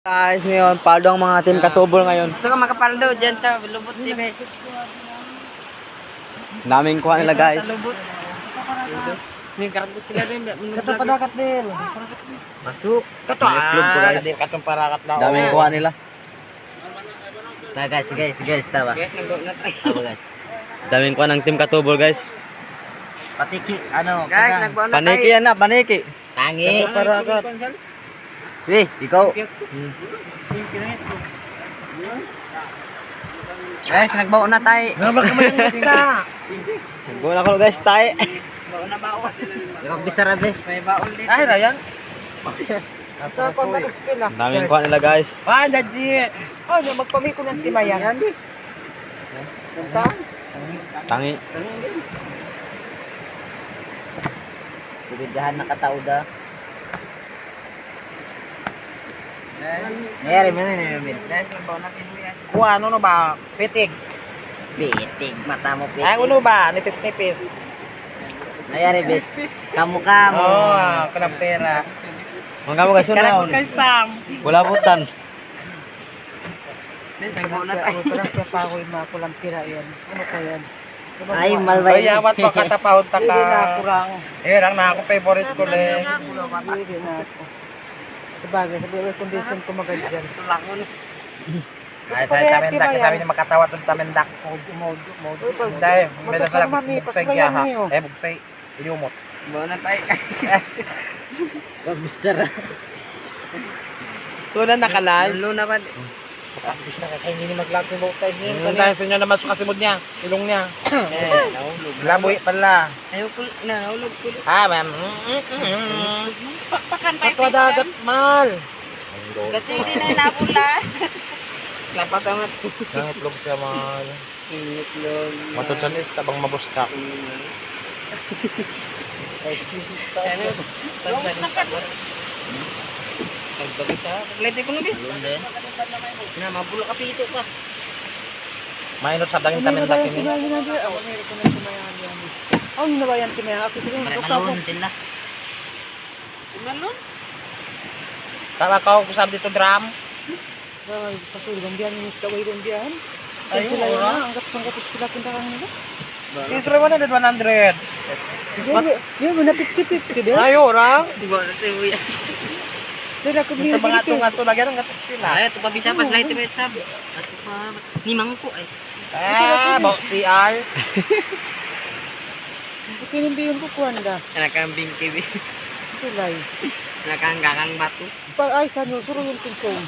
Guys, ngayon, paldo ang mga team katubol ngayon. Gusto ko makapaldo dyan sa Lubot Tibes. Daming kuha nila guys. Sa Lubot. May karbo sila rin. Katong padakat din. Masuk. Kato Itlog ko, guys. Katong parakat na. Daming kuha nila. Guys, tama. Guys, nag-go na tayo. Tama guys. Daming kuha ng team katubol guys. Patiki, Guys, nag-go na Paniki tayo. yan na, paniki. Tangi. Parakat. Weh, ikaw. Guys, nagbaon na tayo. Nabak ka man basta. Go na ko guys, tayo. Baon na baon. Ikaw bisara bes. May baon din. Ay, Ryan. Ito, kung pila. Daming kuha nila guys. Ah, Daji. Oh, magpamay ko ng timayan. Yan di. Tangi. Bibidyahan na katauda. Nayari mo na yun. Guys, nagbaon na sibuyas. Kuha ano no ba? Pitig. Bitig, mata mo Ay, pitig. uno ba? Nipis-nipis. Nayari bes. Kamu. Oh, kanang pera. Mga mo guys, Kanang yun kay Sam. wala butan. Guys, nagbaon na tayo. Kulang pira yan. Ano pa yan? Ay, malbay. Ay, awat pa katapahon ta ka. kurang. Eh, rang na ako favorite ko le. Hindi na ako. Sabagay, sabi ko condition ko magandyan. Tulangon. Ay, sa tamendak, sabi ni makatawa tong tamendak. Dahil, may nasa bugsay kaya ha. Eh, bugsay. Iumot. Baon na tayo. Ikaw bisara. Tunan nakalan. Lulo na ba? Bisa ka kayo hindi maglago mo tayo niya. Dahil sa inyo na masuk kasimod niya. Ilong niya. Nahulog. Laboy pala. Ayoko, nahulog ko. Ah, ma'am. Pakan pa Patwadagat mal. Kasi hindi na nabula. Dapat amat. Nangitlog siya mal. Itlog. Matutsan is tabang mabustak. Ano? Pagbagisa. Paglete ko na bis. Na, mabulo ka pito ka. Mainot sa dangin tamendak ini. Oh, hindi na ba yan kimaya? Ako sige. Pare malun tila. Malon? Tama ka ako sabi dito drum. Ay, pasulong biyan yung iskaway doon biyan. Ay, ora. Ang gatong sila punta ka nila. Is 100. Yan, mo na 50-50 din. Ay, ora. Diba na siya. Sila ko Sa mga tunga so lagyan ng gatas pila. Ay, ito pa bisa pas lahat ito sab. Ito pa ni mangko ay. Ah, bok CR. Kinimbiyon ko kuanda. Nakambing kibis. Tulay. Nakanggangang batu. Pag ay sa nyo, suro yung tinsong.